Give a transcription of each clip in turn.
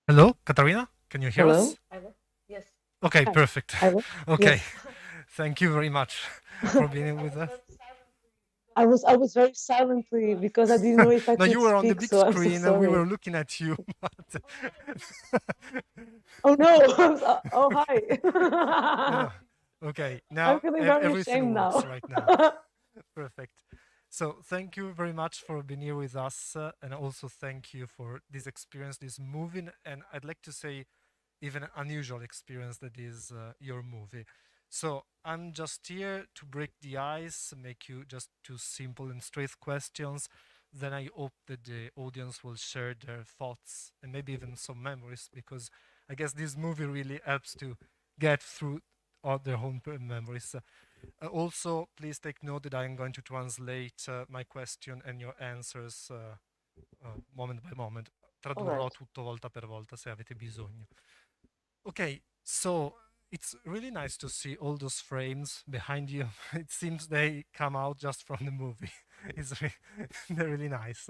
Hello, Catarina? Can you hear Hello? us? Okay, Hi. perfect. I was, Okay, yes. thank you very much for being with us. I was very silently because I didn't know if I No, you could were on the speak, big so I'm so screen and we sorry. were looking at you. But Oh no! Oh no. hi. Okay, I'm now feeling very everything ashamed works now. right now. Perfect. So thank you very much for being here with us, and also thank you for this experience, this moving, and I'd like to say even an unusual experience that is your movie. So I'm just here to break the ice, make you just two simple and straight questions. Then I hope that the audience will share their thoughts and maybe even some memories, because I guess this movie really helps to get through all their own memories. Also, please take note that I am going to translate my question and your answers moment by moment. All Tradurrò right. tutto volta per volta se avete bisogno. Okay, so it's really nice to see all those frames behind you. It seems they come out just from the movie. They're really nice.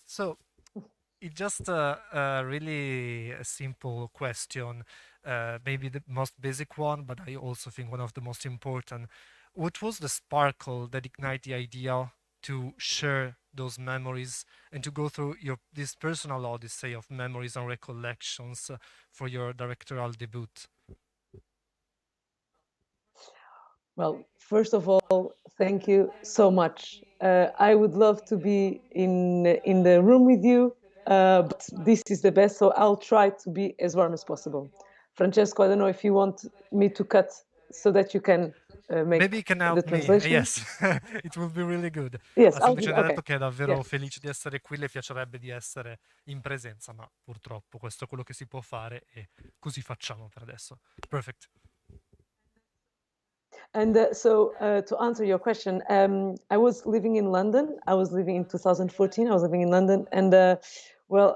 So it's just a really a simple question, maybe the most basic one, but I also think one of the most important. What was the sparkle that ignited the idea to share those memories and to go through your this personal odyssey of memories and recollections for your directorial debut? Well, first of all, thank you so much. I would love to be in the room with you, but this is the best, so I'll try to be as warm as possible. Francesco, I don't know if you want me to cut so that you can Maybe make you can the help me. translation. Yes, it will be really good. Yes, Ha I'll do. semplicemente Okay. detto che è Yeah. davvero felice di essere qui, le piacerebbe di essere in presenza, ma purtroppo questo è quello che si può fare e così facciamo per adesso. Perfect. And to answer your question, I was living in London. I was living in 2014. I was living in London, and well,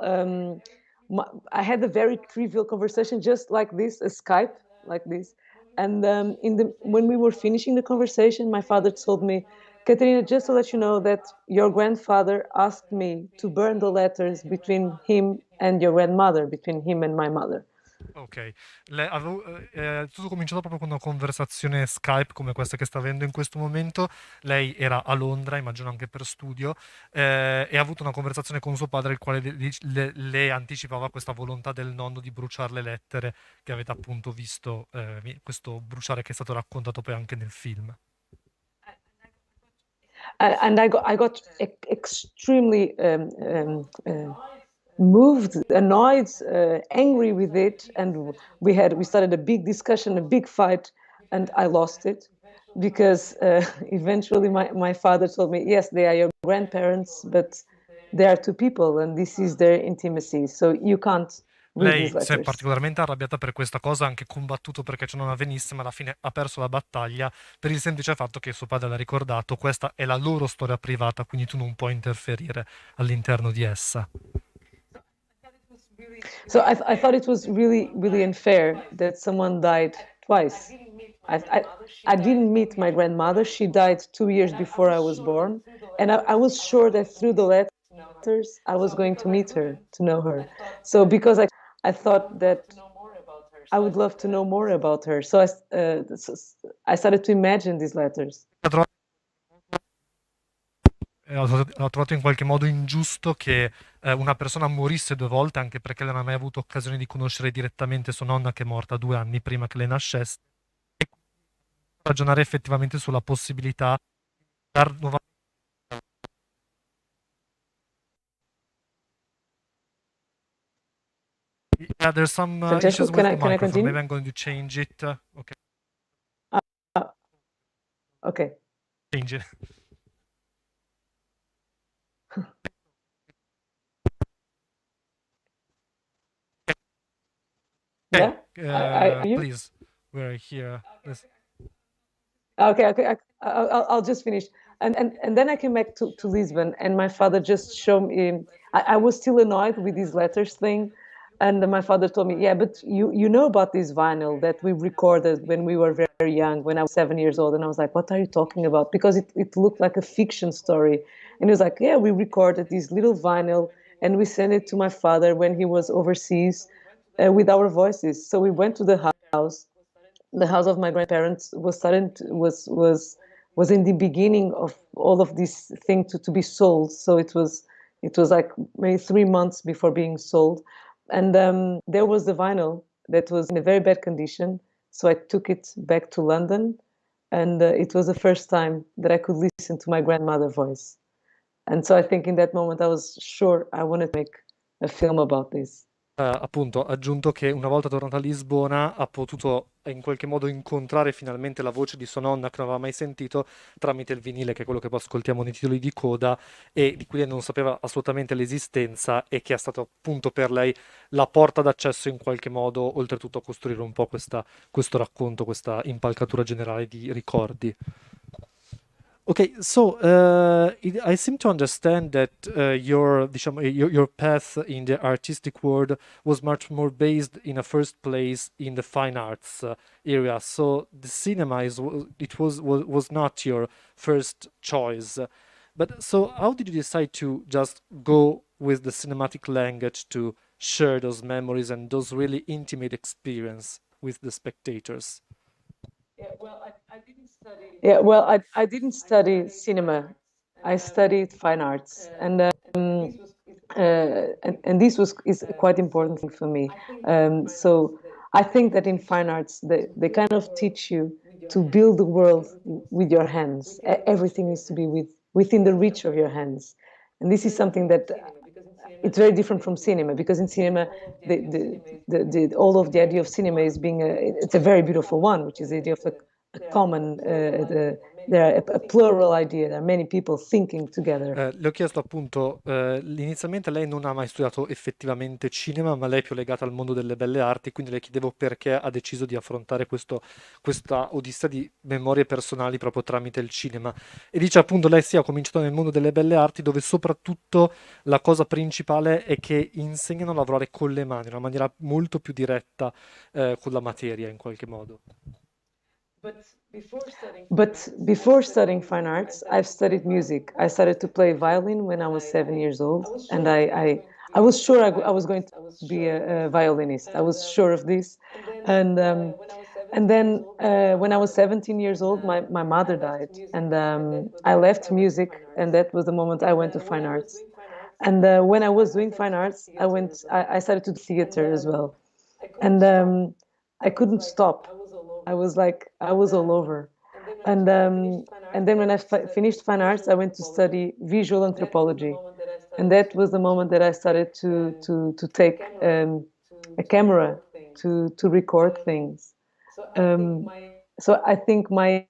I had a very trivial conversation, just like this, a Skype, like this. And when we were finishing the conversation, my father told me, "Katerina, just to let you know that your grandfather asked me to burn the letters between him and your grandmother, between him and my mother." Ok, tutto cominciato proprio con una conversazione Skype come questa che sta avendo in questo momento. Lei era a Londra, immagino anche per studio, e ha avuto una conversazione con suo padre, il quale le anticipava questa volontà del nonno di bruciare le lettere che avete appunto visto, questo bruciare che è stato raccontato poi anche nel film. And I got extremely moved, annoyed, angry with it, and we started a big discussion, a big fight, and I lost it because eventually my father told me, yes, they are your grandparents, but they are two people, and this is their intimacy, so you can't read Lei these si è letters. particolarmente arrabbiata per questa cosa, ha anche combattuto perché ciò non avvenisse, ma alla fine ha perso la battaglia per il semplice fatto che suo padre l'ha ricordato, questa è la loro storia privata, quindi tu non puoi interferire all'interno di essa. So I thought it was really, really unfair that someone died twice. I, I, I didn't meet my grandmother. She died 2 years before I was born. And I was sure that through the letters, I was going to meet her, to know her. So because I thought that I would love to know more about her. So I started to imagine these letters. Ho trovato in qualche modo ingiusto che una persona morisse due volte, anche perché lei non ha mai avuto occasione di conoscere direttamente sua nonna, che è morta 2 anni prima che lei nascesse, e ragionare effettivamente sulla possibilità di dar nuovamente. Yeah, there's some Francesco, issues with the can I microphone. continue? Maybe I'm going to change it. Okay, Uh, okay. change it. Okay, Yeah? Are you? please, we're here. Okay, okay. I'll just finish. And then I came back to Lisbon, and my father just showed me. I was still annoyed with these letters thing, and then my father told me, "Yeah, but you know about this vinyl that we recorded when we were very young, when I was 7 years old." And I was like, "What are you talking about?" Because it looked like a fiction story, and he was like, "Yeah, we recorded this little vinyl, and we sent it to my father when he was overseas with our voices. So we went to the house. The house of my grandparents was in the beginning of all of this thing to be sold. So it was like maybe 3 months before being sold, and there was the vinyl that was in a very bad condition. So I took it back to London, and it was the first time that I could listen to my grandmother's voice. And so I think in that moment I was sure I wanted to make a film about this. Appunto, ha aggiunto che una volta tornata a Lisbona ha potuto in qualche modo incontrare finalmente la voce di sua nonna che non aveva mai sentito tramite il vinile, che è quello che poi ascoltiamo nei titoli di coda e di cui lei non sapeva assolutamente l'esistenza e che è stato appunto per lei la porta d'accesso in qualche modo, oltretutto a costruire un po' questo racconto, questa impalcatura generale di ricordi. Okay, so I seem to understand that diciamo, your path in the artistic world was much more based in a first place in the fine arts area. So the cinema was not your first choice. But so how did you decide to just go with the cinematic language to share those memories and those really intimate experience with the spectators? I didn't study cinema. I studied fine arts, and this is quite important thing for me. So I think that in fine arts they kind of teach you to build the world with your hands. Everything needs to be within the reach of your hands, and this is something that it's very different from cinema, because in cinema all of the idea of cinema is being it's a very beautiful one, which is the idea of a common a plural idea. There are many people thinking together. Le ho chiesto appunto, inizialmente lei non ha mai studiato effettivamente cinema, ma lei è più legata al mondo delle belle arti, quindi le chiedevo perché ha deciso di affrontare questa odissea di memorie personali proprio tramite il cinema. E dice appunto lei sì, ha cominciato nel mondo delle belle arti, dove soprattutto la cosa principale è che insegnano a lavorare con le mani, in una maniera molto più diretta, con la materia in qualche modo. But before studying fine arts, I've studied music. I started to play violin when I was 7 years old, and I was sure I was going to be a violinist. I was sure of this, and then when I was 17 years old, my mother died, and I left music, and that was the moment I went to fine arts. And when I was doing fine arts, I started to do theater as well, and I couldn't stop. I was all over, and then when I finished fine arts, I went to study visual anthropology, and that was the moment that I started to take a camera to record things. So I think my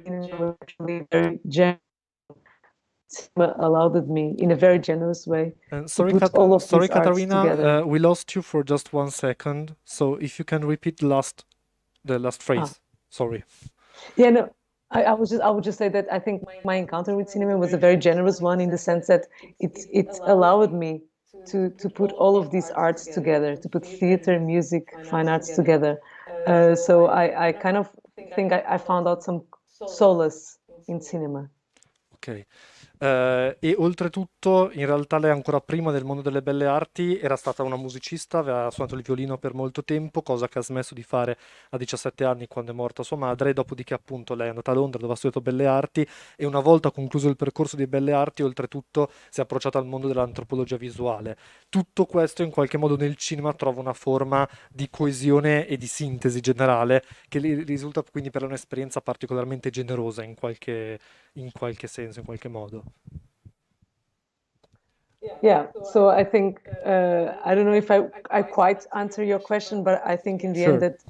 was actually very generous. Allowed me in a very generous way to put all of these arts together. We lost you for just 1 second. So if you can repeat the last phrase. Sorry. Yeah, no, I would just say that I think my encounter with cinema was a very generous one, in the sense that it allowed me to put all of these arts together, to put theater, music, fine arts together. So I kind of think I found out some solace in cinema. Ok. E oltretutto, in realtà lei ancora prima del mondo delle belle arti era stata una musicista, aveva suonato il violino per molto tempo, cosa che ha smesso di fare a 17 anni quando è morta sua madre, e dopodiché appunto lei è andata a Londra dove ha studiato belle arti e una volta concluso il percorso di belle arti, oltretutto si è approcciata al mondo dell'antropologia visuale. Tutto questo in qualche modo nel cinema trova una forma di coesione e di sintesi generale che risulta quindi per lei un'esperienza particolarmente generosa in qualche senso, in qualche modo. Yeah, so I think I don't know if I quite answer your question, but I think in the end that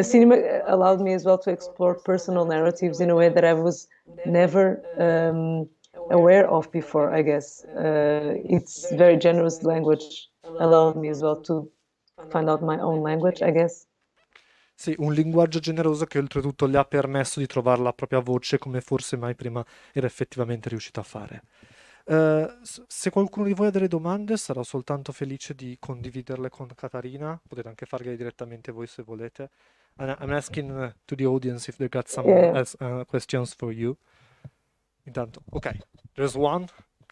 cinema allowed me as well to explore personal narratives in a way that I was never aware of before, I guess. It's very generous language allowed me as well to find out my own language, I guess. Sì, un linguaggio generoso che oltretutto le ha permesso di trovare la propria voce come forse mai prima era effettivamente riuscita a fare. Se qualcuno di voi ha delle domande, sarò soltanto felice di condividerle con Catarina. Potete anche farle direttamente voi se volete. I'm asking to the audience if they got some questions for you. Intanto, ok, there's one.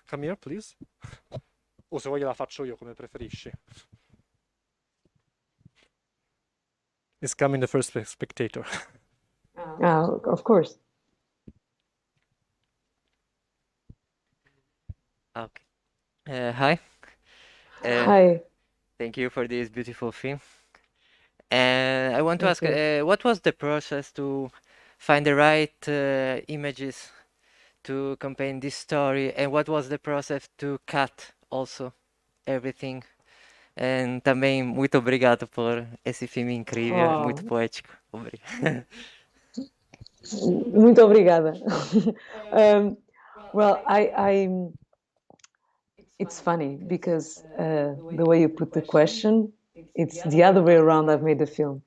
come here, please. O se vuoi la faccio io, come preferisci. Is coming the first spectator. Of course. Okay. Hi. Hi. Thank you for this beautiful film. And I want to Thank ask, you. what was the process to find the right images to accompany this story, and what was the process to cut also everything? And também muito obrigado por esse filme incrível, muito Oh, poético. Obrigado. muito obrigada. Um, well, it's funny because the way you put the question, it's the other way around. I've made the film.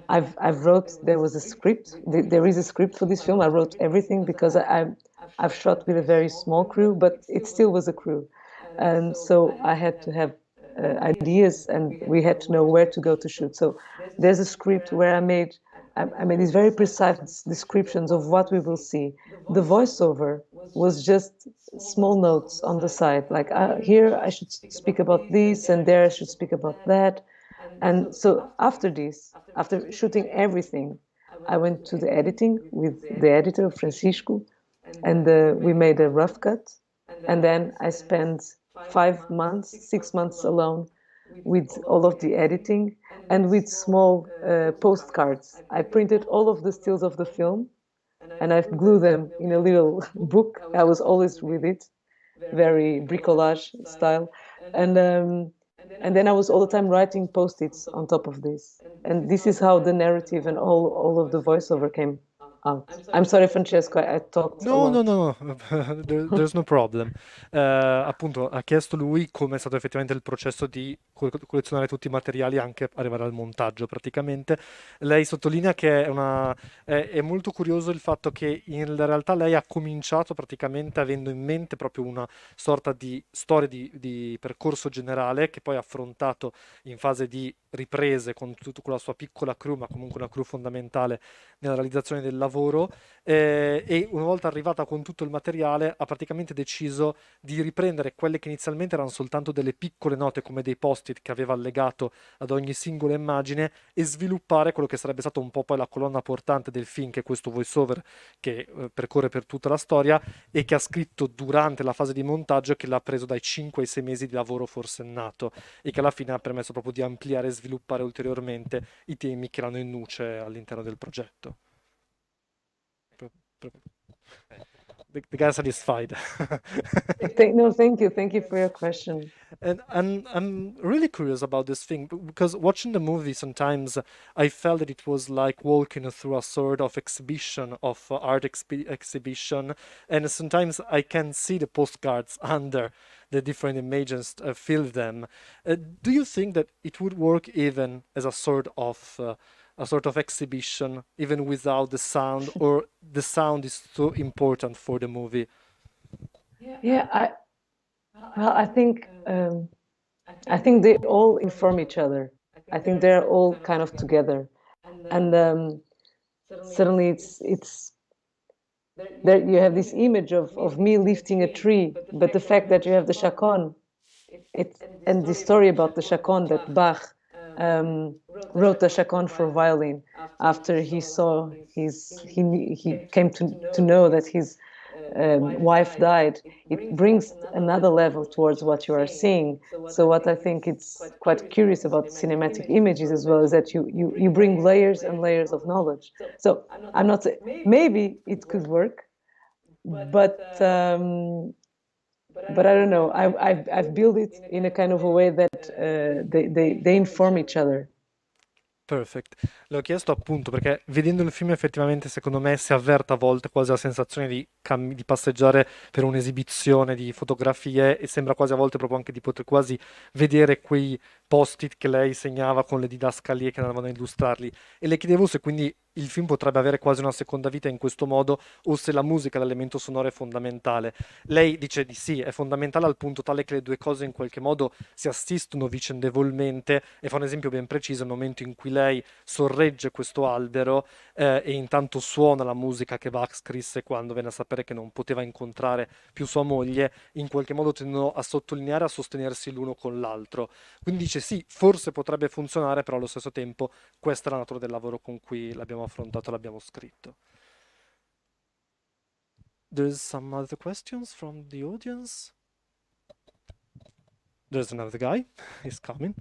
I've wrote. There was a script. There is a script for this film. I wrote everything because I've shot with a very small crew, but it still was a crew, and so I had to have ideas, and we had to know where to go to shoot. So there's a script where I made these very precise descriptions of what we will see. The voiceover was just small notes on the side, like here I should speak about this, and there I should speak about that. And so after this, after shooting everything, I went to the editing with the editor, Francisco, and we made a rough cut. And then I spent 5 months, 6 months alone with all of the editing and with small postcards. I printed all of the stills of the film and I've glued them in a little book. I was always with it, very bricolage style. And then I was all the time writing post-its on top of this. And this is how the narrative and all of the voiceover came out. I'm sorry, Francesco, I talked a No, no, lot. no, no. There's no problem. Appunto, ha chiesto lui come è stato effettivamente il processo di collezionare tutti i materiali anche arrivare al montaggio praticamente. Lei sottolinea che è molto curioso il fatto che in realtà lei ha cominciato praticamente avendo in mente proprio una sorta di storia di percorso generale che poi ha affrontato in fase di riprese con la sua piccola crew, ma comunque una crew fondamentale nella realizzazione del lavoro e una volta arrivata con tutto il materiale ha praticamente deciso di riprendere quelle che inizialmente erano soltanto delle piccole note come dei post-it che aveva allegato ad ogni singola immagine e sviluppare quello che sarebbe stato un po' poi la colonna portante del film, che è questo voiceover che percorre per tutta la storia e che ha scritto durante la fase di montaggio, che l'ha preso dai 5 ai 6 mesi di lavoro forsennato e che alla fine ha permesso proprio di ampliare e sviluppare ulteriormente i temi che erano in nuce all'interno del progetto. The guy satisfied. No, thank you. Thank you for your question. And I'm really curious about this thing because watching the movie sometimes I felt that it was like walking through a sort of exhibition of art exhibition, and sometimes I can see the postcards under the different images, feel them. Do you think that it would work even as a sort of exhibition, even without the sound, or the sound is so important for the movie? Yeah, well, I think they all inform each other. I think they're all kind of together, and suddenly it's there. You have this image of me lifting a tree, but the fact that you have the chaconne, and the story about the chaconne that Bach wrote the chaconne for violin after he saw he came to know that his wife died. It brings another level towards what you are seeing. So what I think it's quite curious about cinematic images as well is that you bring layers and layers of knowledge. So I'm not saying maybe it could work, but I don't know. I've built it in a kind of a way that they inform each other. Perfect. L'ho chiesto appunto perché vedendo il film effettivamente secondo me si avverte a volte quasi la sensazione di passeggiare per un'esibizione di fotografie e sembra quasi a volte proprio anche di poter quasi vedere quei post-it che lei segnava con le didascalie che andavano a illustrarli. E le chiedevo se quindi il film potrebbe avere quasi una seconda vita in questo modo o se la musica, l'elemento sonoro è fondamentale. Lei dice di sì, è fondamentale al punto tale che le due cose in qualche modo si assistono vicendevolmente e fa un esempio ben preciso il momento in cui lei sorregge questo albero e intanto suona la musica che Bach scrisse quando venne a sapere che non poteva incontrare più sua moglie, in qualche modo tendono a sottolineare, a sostenersi l'uno con l'altro. Quindi dice sì, forse potrebbe funzionare, però allo stesso tempo questa è la natura del lavoro con cui l'abbiamo affrontato, l'abbiamo scritto. There's some other questions from the audience. There's another guy. He's coming.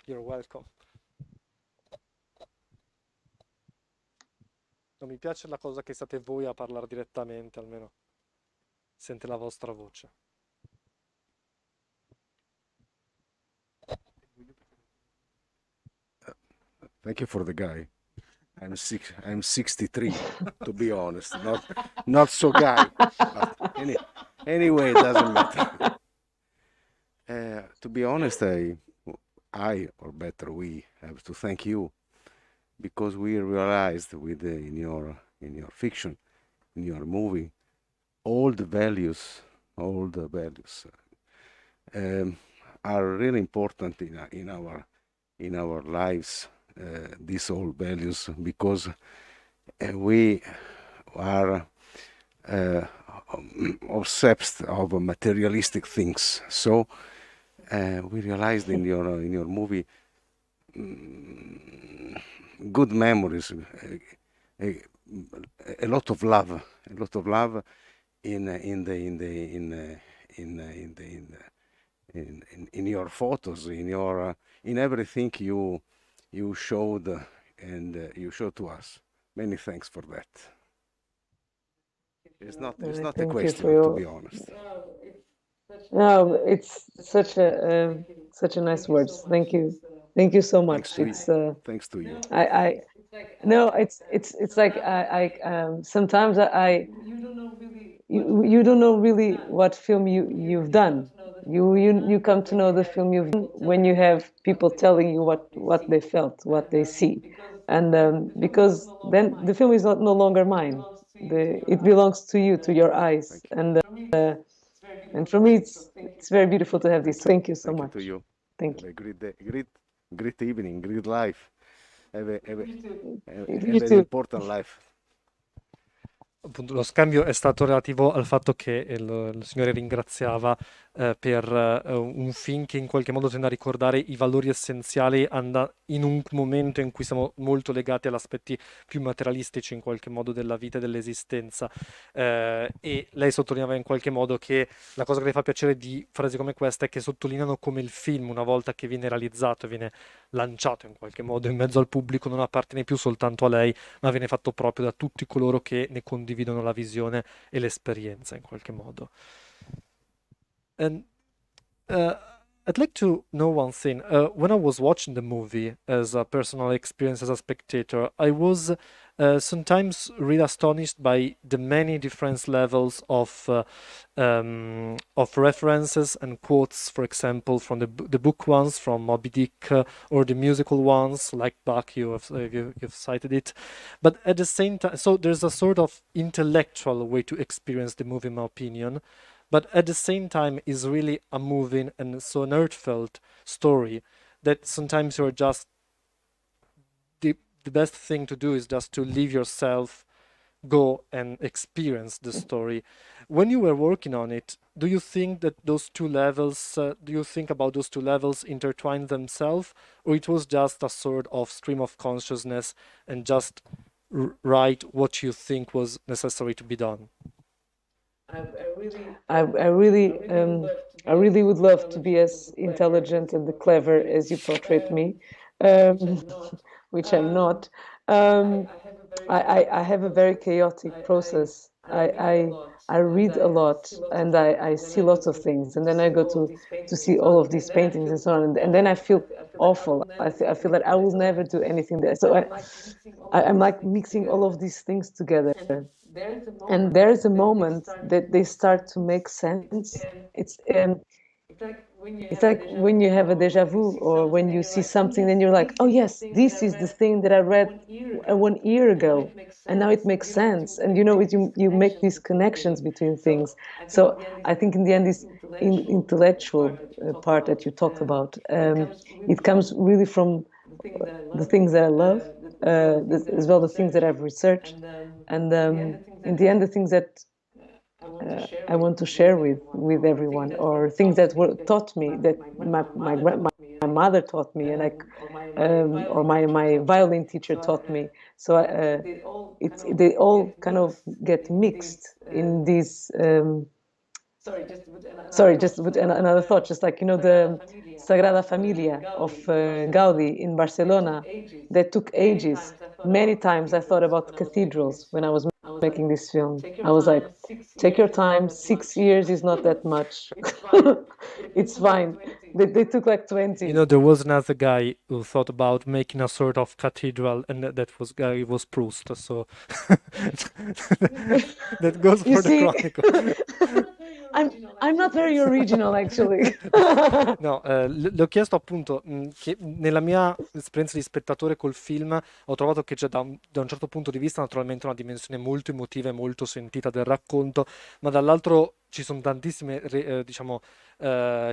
You're welcome. Non mi piace la cosa che siate voi a parlare direttamente, almeno sente la vostra voce. Thank you for the guy. I'm 63, to be honest. Not so guy. But anyway, it doesn't matter. To be honest, or better, we have to thank you because we realized in your fiction, in your movie, all the values are really important in our lives. These old values because we are obsessed of materialistic things. So we realized in your movie good memories, a lot of love in your photos, in everything you showed and you showed to us. Many thanks for that. It's not a question, to be honest. No, it's such a nice words. Thank you so much. Thanks to you. I no, it's like sometimes you don't know really what film you've done. You come to know the film you've done when you have people telling you what they felt, what they see, and because then the film is no longer mine. It belongs to you, to your eyes, and for me it's very beautiful to have this. So thank you so much. To you. Thank you. Have a great day, great evening, great life. Have You an too. important life. Appunto, lo scambio è stato relativo al fatto che il signore ringraziava per un film che in qualche modo tende a ricordare i valori essenziali in un momento in cui siamo molto legati agli aspetti più materialistici in qualche modo della vita e dell'esistenza. E lei sottolineava in qualche modo che la cosa che le fa piacere di frasi come questa è che sottolineano come il film, una volta che viene realizzato e viene lanciato in qualche modo in mezzo al pubblico, non appartiene più soltanto a lei, ma viene fatto proprio da tutti coloro che ne condividono la visione e l'esperienza in qualche modo. And I'd like to know one thing. When I was watching the movie as a personal experience as a spectator, I was sometimes really astonished by the many different levels of references and quotes, for example, from the book ones, from Moby Dick, or the musical ones, like Bach, you've cited it. But at the same time, so there's a sort of intellectual way to experience the movie, in my opinion. But at the same time is really a moving and so an heartfelt story that sometimes you're just the best thing to do is just to leave yourself go and experience the story. When you were working on it, do you think that those two levels, do you think about those two levels intertwine themselves, or it was just a sort of stream of consciousness and just write what you think was necessary to be done? I really would love to be as intelligent and clever as you portrayed me, which I'm not. I have a very chaotic process. I read a lot and I see lots of things, and then I go to see all of these paintings and so on, and then I feel awful. I feel that I will never do anything there. So I'm like mixing all of these things together. and there is a moment that they start to make sense. It's like when you have a deja vu, or when you see something, then you're like, oh yes, this is the thing that I read 1 year ago, and now it makes sense. And you make these connections between things. So I think in the end, this intellectual part that you talked about, it comes really from the things that I love, as well the things that I've researched, and in the end, the things that I want to share with everyone, or things that were taught me, that my mother taught me, and or my violin teacher taught me. So they all kind of get mixed in these. Sorry, just with another thought, just like the Sagrada Familia of Gaudi in Barcelona, that took ages. Many times I thought about cathedrals when I was making this film. I was like, take your time, 6 years is not that much. It's fine. They took like 20. There was another guy who thought about making a sort of cathedral, and that was Proust. So that goes for the chronicle. I'm not very original, actually. No, le ho chiesto appunto che nella mia esperienza di spettatore col film ho trovato che c'è da un certo punto di vista naturalmente una dimensione molto emotiva e molto sentita del racconto, ma dall'altro ci sono tantissime, diciamo,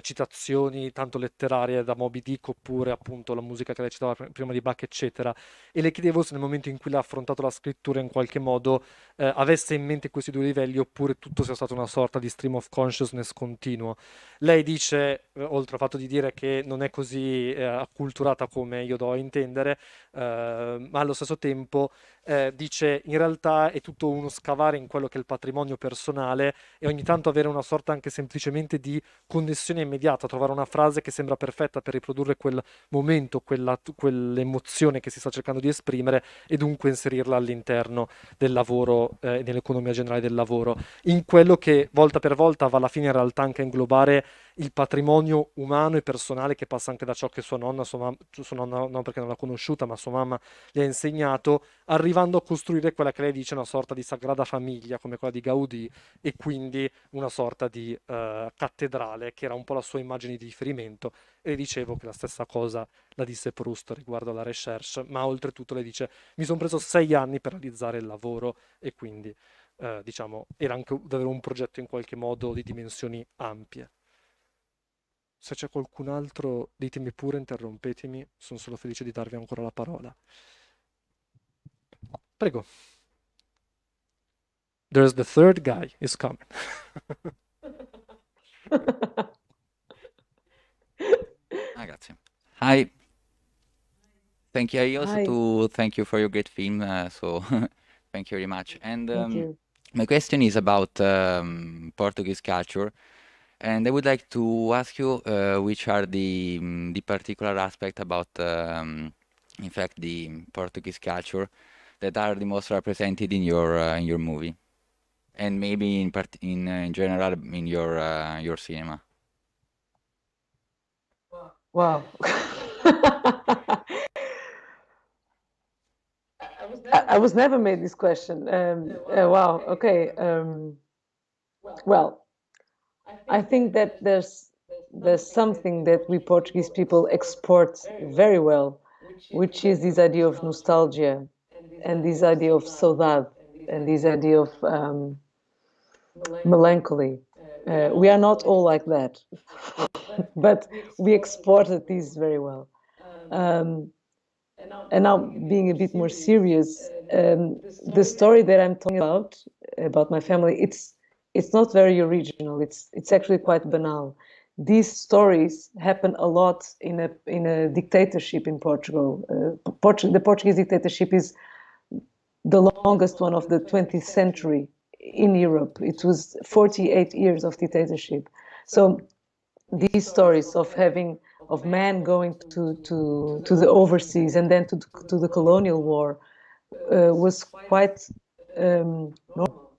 citazioni, tanto letterarie, da Moby Dick, oppure appunto la musica che lei citava prima di Bach, eccetera. E le chiedevo se nel momento in cui l'ha affrontato la scrittura in qualche modo avesse in mente questi due livelli, oppure tutto sia stato una sorta di stream of consciousness continuo. Lei dice, oltre al fatto di dire che non è così acculturata come io do a intendere, ma allo stesso tempo dice in realtà è tutto uno scavare in quello che è il patrimonio personale, e ogni tanto avere una sorta anche semplicemente di connessione immediata, trovare una frase che sembra perfetta per riprodurre quel momento, quell'emozione che si sta cercando di esprimere, e dunque inserirla all'interno del lavoro e nell'economia generale del lavoro, in quello che volta per volta va alla fine in realtà anche a inglobare il patrimonio umano e personale, che passa anche da ciò che sua nonna, sua nonna non perché non l'ha conosciuta, ma sua mamma gli ha insegnato, arrivando a costruire quella che lei dice una sorta di sagrada famiglia come quella di Gaudì, e quindi una sorta di cattedrale, che era un po' la sua immagine di riferimento. E dicevo che la stessa cosa la disse Proust riguardo alla recherche, ma oltretutto le dice: mi sono preso 6 anni per realizzare il lavoro, e quindi diciamo era anche davvero un progetto in qualche modo di dimensioni ampie. Se c'è qualcun altro, ditemi pure, interrompetemi, sono solo felice di darvi ancora la parola. Prego. There's the third guy is coming. Grazie. Hi. Thank you. I also Hi. to thank you for your great film. So thank you very much. And Thank you. my question is about Portuguese culture, and I would like to ask you which are the particular aspect about, in fact, the Portuguese culture that are the most represented in your movie, and maybe in general in your cinema. Wow. I was never made this question. Wow. Okay. Well, I think that there's something that we Portuguese people export very well, which is this idea of nostalgia, and this idea of saudade, and this idea of melancholy. We are not all like that, but we exported these very well. And now, being a bit more serious, the story that I'm talking about my family, it's not very original. It's actually quite banal. These stories happen a lot in a dictatorship in Portugal. The Portuguese dictatorship is the longest one of the 20th century in Europe. It was 48 years of dictatorship. So these stories of man going to the overseas, and then to the colonial war, was quite normal.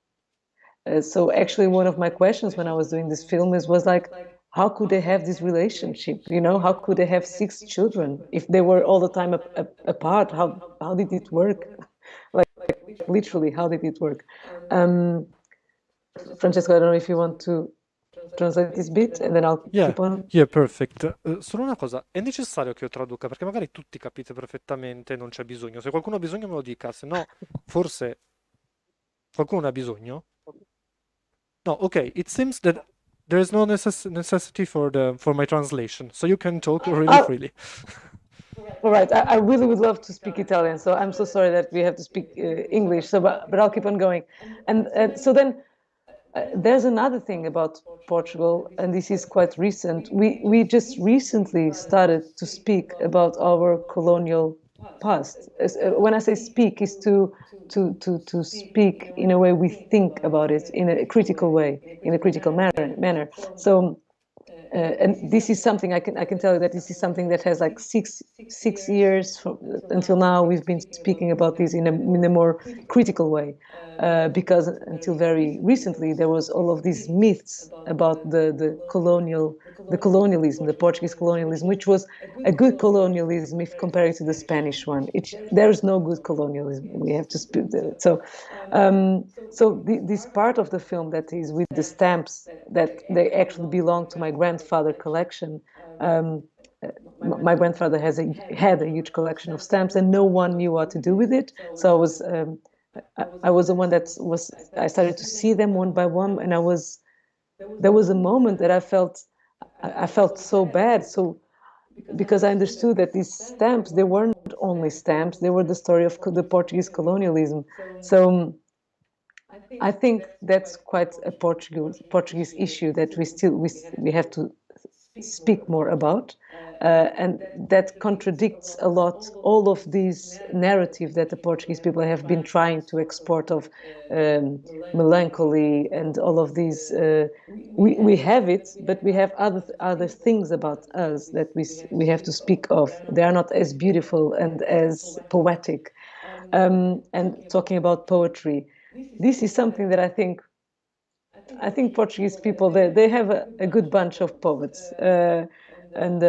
So actually, one of my questions when I was doing this film was like, how could they have this relationship? How could they have 6 children if they were all the time apart? How did it work? Like, literally, how did it work? Francesco, I don't know if you want to translate this bit and then I'll keep on. Yeah, perfect. Solo una cosa, è necessario che io traduca perché magari tutti capite perfettamente, non c'è bisogno. Se qualcuno ha bisogno me lo dica, se no forse qualcuno ne ha bisogno? No, okay, it seems that there is no necessity for my translation, so you can talk really freely. All right, I really would love to speak Italian, so I'm so sorry that we have to speak English. So, but I'll keep on going. And so then there's another thing about Portugal, and this is quite recent. We just recently started to speak about our colonial past. When I say speak, is to speak in a way we think about it in a critical way, in a critical manner. So. And this is something I can tell you that this is something that has like six years until now. We've been speaking about this in a more critical way, because until very recently there was all of these myths about the colonialism, the Portuguese colonialism, which was a good colonialism if compared to the Spanish one. There is no good colonialism. We have to speak. So this part of the film that is with the stamps that they actually belong to my grandfather collection. My grandfather had a huge collection of stamps, and no one knew what to do with it. So I was the one I started to see them one by one, and there was a moment that I felt so bad. So because I understood that these stamps, they weren't only stamps, they were the story of the Portuguese colonialism. So I think that's quite a Portuguese issue that we have to speak more about, and that contradicts a lot all of these narrative that the Portuguese people have been trying to export of melancholy and all of these. We have it, but we have other things about us that we have to speak of. They are not as beautiful and as poetic. And talking about poetry, this is something that I think Portuguese people they have a good bunch of poets, and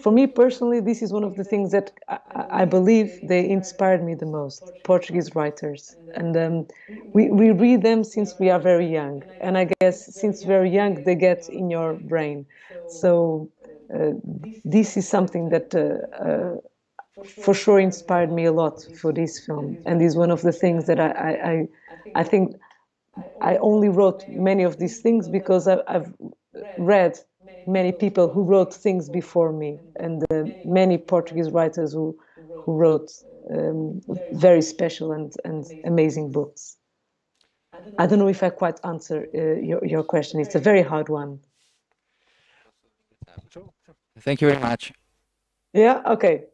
for me personally, this is one of the things that I believe they inspired me the most. Portuguese writers, and we read them since we are very young, and I guess since very young they get in your brain. So this is something that. For sure inspired me a lot for this film, and is one of the things that I think I only wrote many of these things because I've read many people who wrote things before me, and many Portuguese writers who wrote very special and amazing books. I don't know if I quite answer your question. It's a very hard one. Thank you very much. Yeah, okay.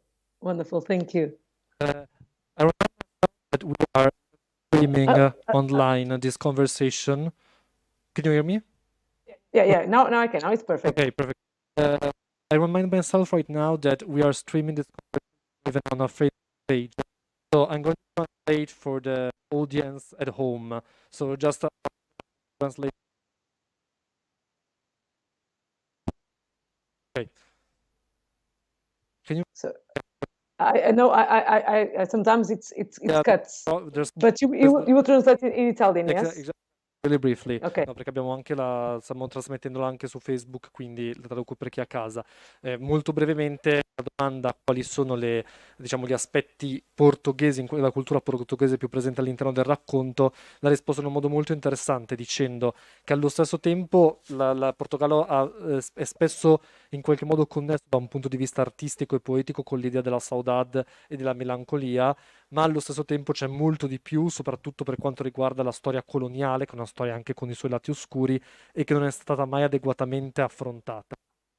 Wonderful, thank you. I remember that we are streaming online this conversation. Can you hear me? Yeah. Now I can. Now it's perfect. Okay, perfect. I remind myself right now that we are streaming this conversation even on our Facebook page. So I'm going to translate for the audience at home. So just translate. Okay. Can you? So, I know. I sometimes it's cuts, but you will translate it in Italian, yes? Exactly. Really briefly, okay. No, perché abbiamo anche stiamo trasmettendola anche su Facebook, quindi la traduco per chi è a casa. Molto brevemente, la domanda: quali sono gli aspetti portoghesi, la cultura portoghese più presente all'interno del racconto? La risposta in un modo molto interessante, dicendo che allo stesso tempo la Portogallo è spesso in qualche modo connesso da un punto di vista artistico e poetico con l'idea della saudade e della melancolia, ma allo stesso tempo c'è molto di più, soprattutto per quanto riguarda la storia coloniale, che è una storia anche con i suoi lati oscuri e che non è stata mai adeguatamente affrontata.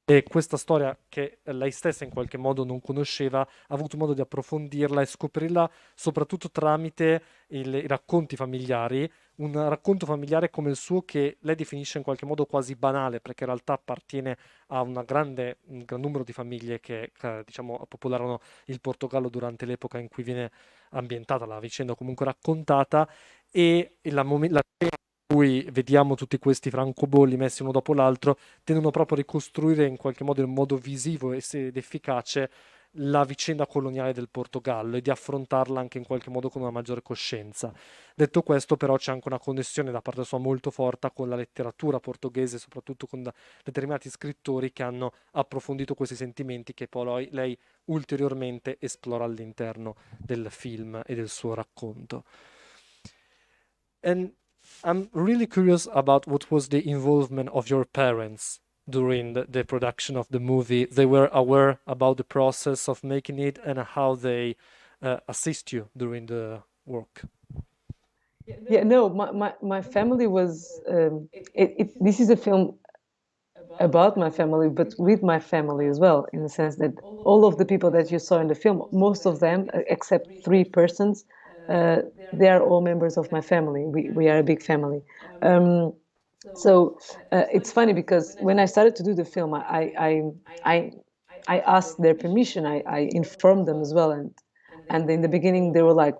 E questa storia, che lei stessa in qualche modo non conosceva, ha avuto modo di approfondirla e scoprirla soprattutto tramite i racconti familiari, un racconto familiare come il suo che lei definisce in qualche modo quasi banale, perché in realtà appartiene a un gran numero di famiglie che diciamo popolarono il Portogallo durante l'epoca in cui viene ambientata la vicenda, comunque raccontata, e la scena in cui vediamo tutti questi francobolli messi uno dopo l'altro tendono proprio a ricostruire in qualche modo in modo visivo ed efficace la vicenda coloniale del Portogallo e di affrontarla anche in qualche modo con una maggiore coscienza. Detto questo, però, c'è anche una connessione da parte sua molto forte con la letteratura portoghese, soprattutto con determinati scrittori che hanno approfondito questi sentimenti che poi lei ulteriormente esplora all'interno del film e del suo racconto. And I'm really curious about what was the involvement of your parents during the production of the movie. They were aware about the process of making it and how they assist you during the work. Yeah, no, my family was. This is a film about my family, but with my family as well, in the sense that all of the people that you saw in the film, most of them, except 3 persons, they are all members of my family. We are a big family. So it's funny because when I started to do the film, I asked their permission. I informed them as well, and in the beginning they were like,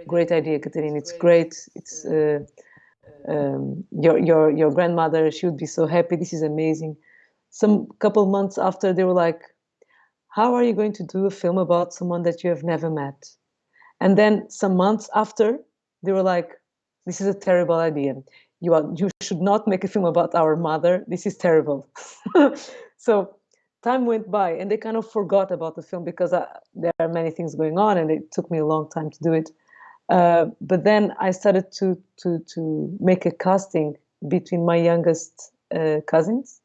"Great idea, Catarina. It's great. It's your grandmother. She would be so happy. This is amazing." Some couple months after, they were like, "How are you going to do a film about someone that you have never met?" And then some months after, they were like, "This is a terrible idea. You should not make a film about our mother. This is terrible." So time went by, and they kind of forgot about the film because there are many things going on, and it took me a long time to do it. But then I started to make a casting between my youngest cousins,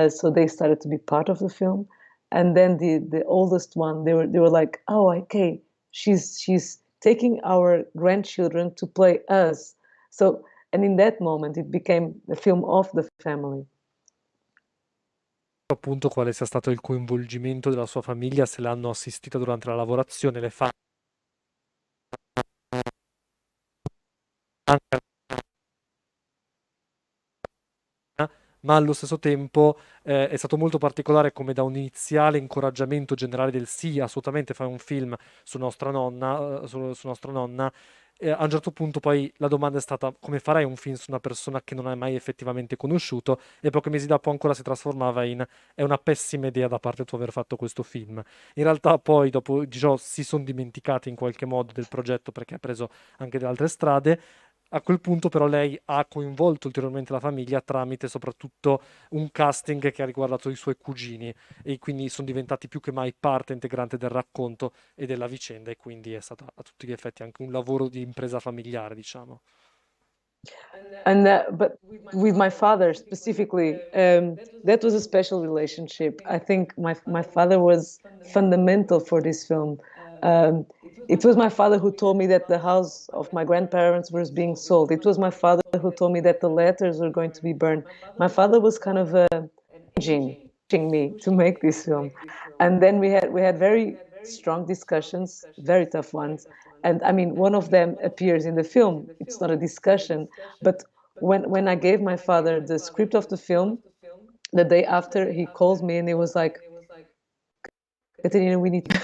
so they started to be part of the film. And then the oldest one, they were like, "Oh, okay, she's taking our grandchildren to play us." So, and in that moment, it became a film of the family. Appunto quale sia stato il coinvolgimento della sua famiglia, se l'hanno assistita durante la lavorazione, le fa ma allo stesso tempo è stato molto particolare come da un iniziale incoraggiamento generale del sì, assolutamente fai un film su nostra nonna, su nostra nonna, a un certo punto poi la domanda è stata come farai un film su una persona che non hai mai effettivamente conosciuto, e pochi mesi dopo ancora si trasformava in è una pessima idea da parte tua aver fatto questo film. In realtà poi dopo diciamo, si sono dimenticati in qualche modo del progetto perché ha preso anche delle altre strade. A quel punto però lei ha coinvolto ulteriormente la famiglia tramite soprattutto un casting che ha riguardato i suoi cugini, e quindi sono diventati più che mai parte integrante del racconto e della vicenda, e quindi è stato a tutti gli effetti anche un lavoro di impresa familiare, diciamo. And but with my father specifically, that was a special relationship. I think my father was fundamental for this film. It was my father who told me that the house of my grandparents was being sold. It was my father who told me that the letters were going to be burned. My father was kind of pushing me to make this film, and then we had very strong discussions, very tough ones. And I mean, one of them appears in the film. It's not a discussion, but when I gave my father the script of the film, the day after he calls me and he was like, "Catarina, we need to."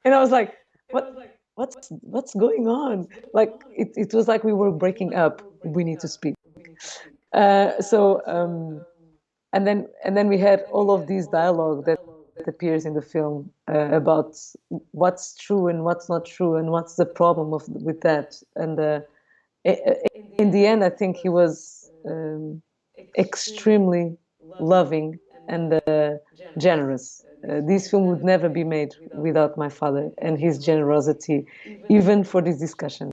And I was like, what's going on? Like it was like we were breaking up. We need to speak. And then we had all of these dialogue that appears in the film about what's true and what's not true and what's the problem with that. And in the end, I think he was extremely loving and generous. This film would never be made without my father and his generosity, even for this discussion.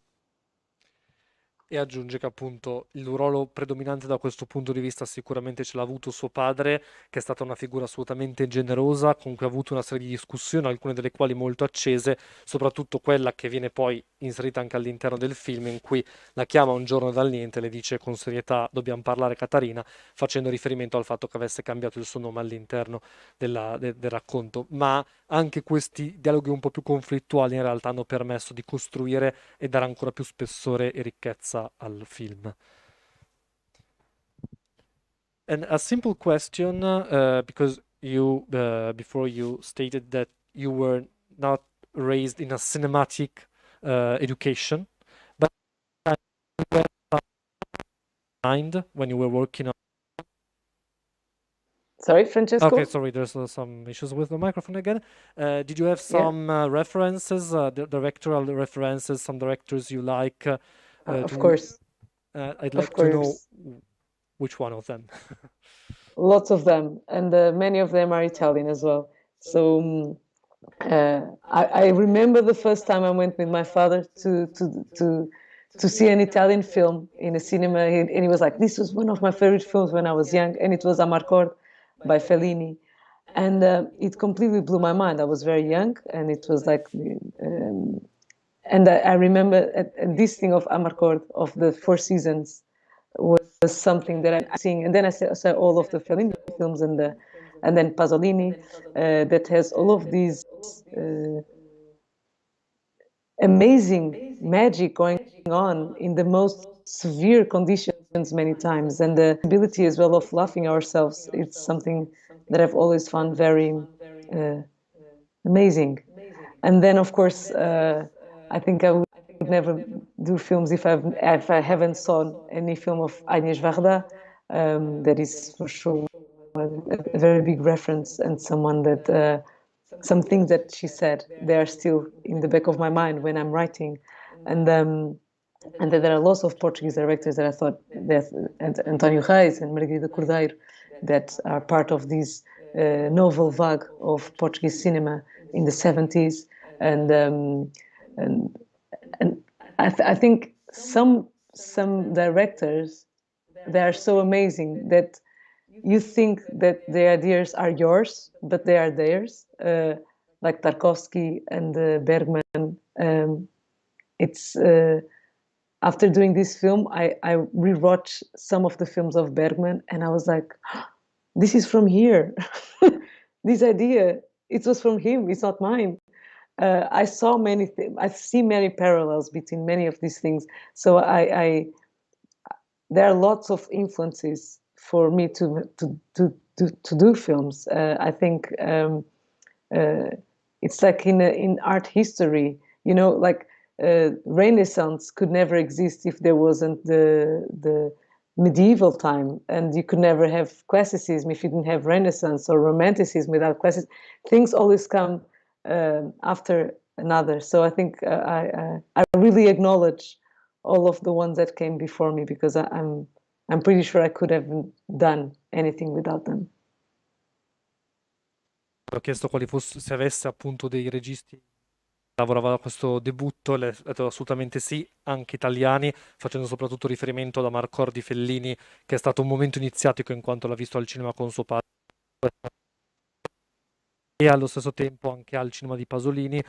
E aggiunge che appunto il ruolo predominante da questo punto di vista sicuramente ce l'ha avuto suo padre, che è stata una figura assolutamente generosa, con cui ha avuto una serie di discussioni, alcune delle quali molto accese, soprattutto quella che viene poi inserita anche all'interno del film, in cui la chiama un giorno dal niente e le dice con serietà dobbiamo parlare Catarina, facendo riferimento al fatto che avesse cambiato il suo nome all'interno del racconto. Ma anche questi dialoghi un po' più conflittuali in realtà hanno permesso di costruire e dare ancora più spessore e ricchezza al film. And a simple question, because you before you stated that you were not raised in a cinematic education, but mind when you were working on Sorry, Francesco? Okay, sorry, there's some issues with the microphone again. Did you have Yeah. some references, directorial references, some directors you like? Of course. I'd Of like to know course. which one of them. Lots of them, and many of them are Italian as well. So I remember the first time I went with my father to see an Italian film in a cinema, and he was like, "This was one of my favorite films when I was young," and it was Amarcord by Fellini, and it completely blew my mind. I was very young, and it was like, and I remember this thing of Amarcord, of the Four Seasons, was something that I'm seeing, and then I saw all of the Fellini films, and then Pasolini, that has all of these amazing magic going on in the most severe conditions many times, and the ability as well of laughing ourselves. It's something that I've always found very amazing. And then, of course, I think I would never do films if I haven't saw any film of Agnes Varda. That is for sure a very big reference, and someone that some things that she said, they are still in the back of my mind when I'm writing. And then there are lots of Portuguese directors that I thought that António Reis and Margarida Cordeiro that are part of this novel vague of Portuguese cinema in the 70s. And I think some directors, they are so amazing that you think that the ideas are yours, but they are theirs. Like Tarkovsky and Bergman. It's after doing this film, I rewatched some of the films of Bergman, and I was like, "This is from here. This idea, it was from him. It's not mine." I saw many things. I see many parallels between many of these things. So there are lots of influences for me to do films. I think it's like in art history, like Renaissance could never exist if there wasn't the medieval time, and you could never have classicism if you didn't have Renaissance, or romanticism without classicism. Things always come after another. So I think I really acknowledge all of the ones that came before me, because I'm pretty sure I could have done anything without them. Ho chiesto quali fosse, se avesse appunto dei registi che lavoravano a questo debutto, le ho detto assolutamente sì, anche italiani, facendo soprattutto riferimento ad Amarcord di Fellini, che è stato un momento iniziatico in quanto l'ha visto al cinema con suo padre, e allo stesso tempo anche al cinema di Pasolini,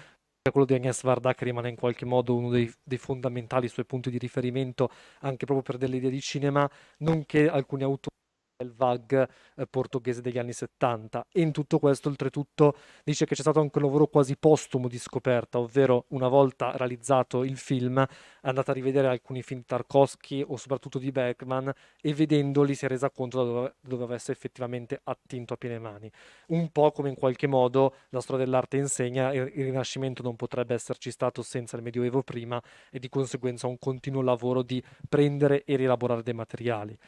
quello di Agnes Varda, che rimane in qualche modo uno dei fondamentali suoi punti di riferimento anche proprio per delle idee di cinema, nonché alcuni autori del VAG portoghese degli anni 70. E in tutto questo, oltretutto, dice che c'è stato anche un lavoro quasi postumo di scoperta, ovvero una volta realizzato il film è andata a rivedere alcuni film di Tarkovsky o soprattutto di Bergman, e vedendoli si è resa conto da dove avesse effettivamente attinto a piene mani. Un po' come in qualche modo la storia dell'arte insegna, il Rinascimento non potrebbe esserci stato senza il Medioevo prima, e di conseguenza un continuo lavoro di prendere e rielaborare dei materiali.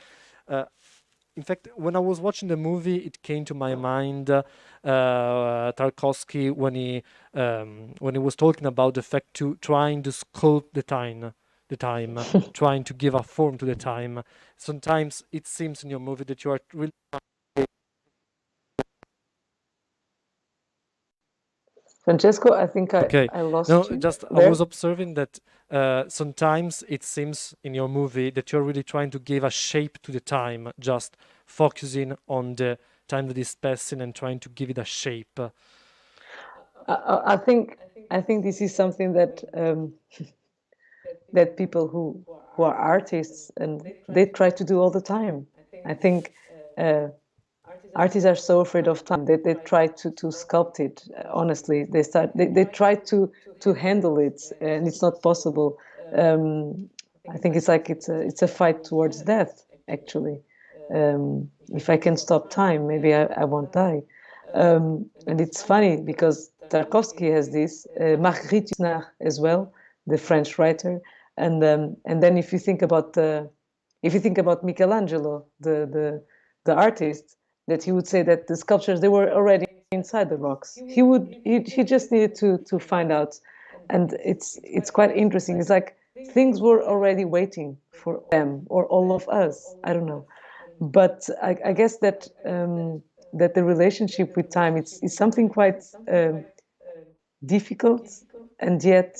In fact, when I was watching the movie, it came to my mind Tarkovsky when he was talking about the fact to trying to sculpt the time, trying to give a form to the time. Sometimes it seems in your movie that you are really. Francesco, I think Okay. I lost No, you. just I there. was observing that sometimes it seems in your movie that you're really trying to give a shape to the time, just focusing on the time that is passing and trying to give it a shape. I think this is something that that people who are artists, and they try to do all the time. I think artists are so afraid of time that they try to sculpt it. Honestly, they try to handle it, and it's not possible. I think it's like it's a fight towards death, actually. If I can stop time, maybe I won't die. And it's funny because Tarkovsky has this, Marguerite Yourcenar as well, the French writer, and then if you think about Michelangelo, the artist, that he would say that the sculptures, they were already inside the rocks. He just needed to find out. And it's quite interesting. It's like things were already waiting for them or all of us. I don't know. But I guess that that the relationship with time is something quite difficult and yet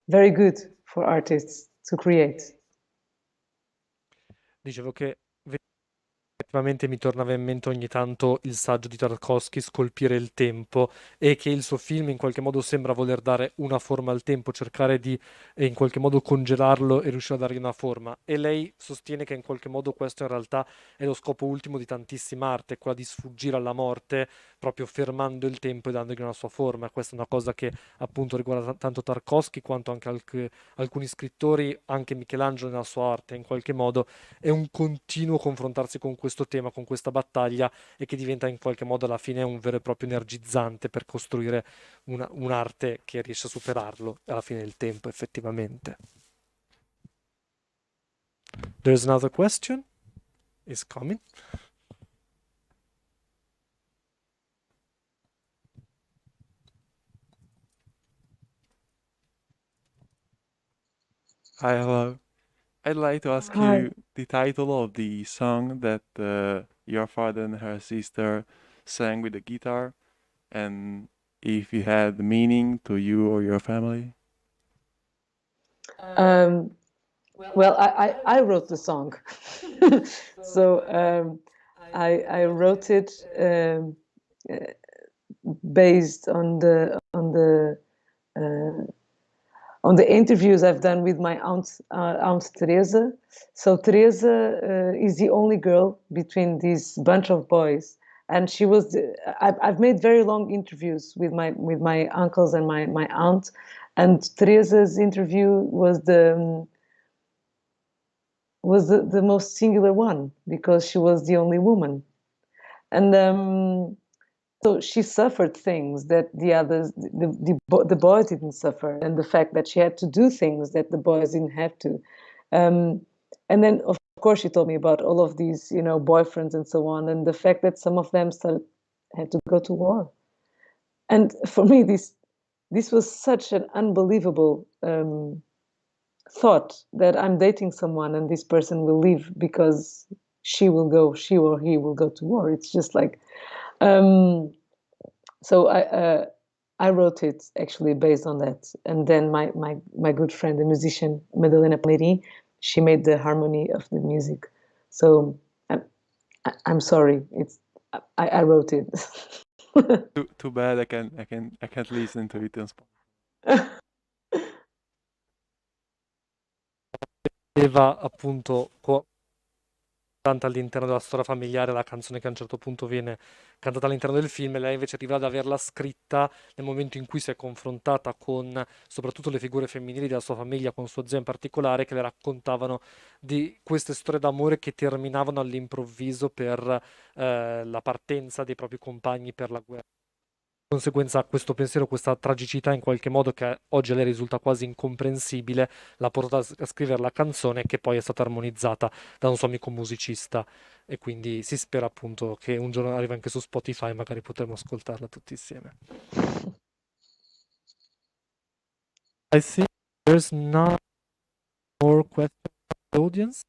very good for artists to create. Dicevo che effettivamente mi tornava in mente ogni tanto il saggio di Tarkovsky, Scolpire il tempo, e che il suo film in qualche modo sembra voler dare una forma al tempo, cercare di in qualche modo congelarlo e riuscire a dargli una forma. E lei sostiene che in qualche modo questo in realtà è lo scopo ultimo di tantissima arte, quella di sfuggire alla morte, proprio fermando il tempo e dandogli una sua forma. Questa è una cosa che appunto riguarda tanto Tarkovsky quanto anche alcuni scrittori, anche Michelangelo nella sua arte, in qualche modo è un continuo confrontarsi con questo tema, con questa battaglia, e che diventa in qualche modo alla fine un vero e proprio energizzante per costruire un'arte che riesce a superarlo alla fine del tempo, effettivamente. There's another question. Is coming. Hi, hello. I'd like to ask Hi. you the title of the song that your father and her sister sang with the guitar, and if it had meaning to you or your family. Well, I wrote the song, so I wrote it based on the interviews I've done with my aunt Teresa. So Teresa is the only girl between this bunch of boys, and she was. I've made very long interviews with my uncles and my aunt, and Teresa's interview was the most singular one because she was the only woman, and so she suffered things that the others, the boys didn't suffer, and the fact that she had to do things that the boys didn't have to. And then, of course, she told me about all of these, boyfriends and so on, and the fact that some of them had to go to war. And for me, this was such an unbelievable thought that I'm dating someone and this person will leave because she or he will go to war. It's just like. So I wrote it actually based on that, and then my good friend, the musician Madalena Palmeirim, she made the harmony of the music. So I'm sorry, I wrote it. Too bad I can't listen to it in Spanish. Aveva appunto all'interno della storia familiare, la canzone che a un certo punto viene cantata all'interno del film, e lei invece arriva ad averla scritta nel momento in cui si è confrontata con soprattutto le figure femminili della sua famiglia, con sua zia in particolare, che le raccontavano di queste storie d'amore che terminavano all'improvviso per la partenza dei propri compagni per la guerra. Di conseguenza questo pensiero, questa tragicità in qualche modo che oggi a lei risulta quasi incomprensibile, l'ha portata a scrivere la canzone, che poi è stata armonizzata da un suo amico musicista, e quindi si spera appunto che un giorno arrivi anche su Spotify, magari potremo ascoltarla tutti insieme. I think there's no more questions from the audience.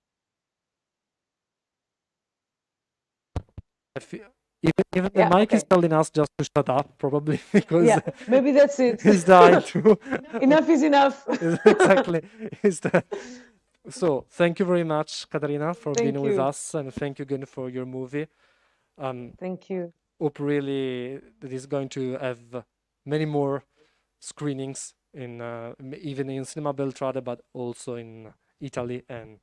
Even the mic is telling us just to shut up, probably, because maybe that's it. He's dying too. Enough is enough. Exactly. So thank you very much, Catarina, for being with us, and thank you again for your movie. Thank you. Hope really that it's going to have many more screenings in even in Cinema Beltrade, but also in Italy, and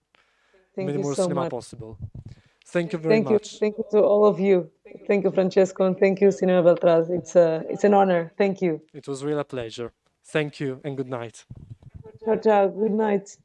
many more cinema possible. Thank you very much. Thank you to all of you. Thank you, Francesco, and thank you, Cinema Beltrade. It's an honor. Thank you. It was really a pleasure. Thank you, and good night. Ciao, ciao. Good night.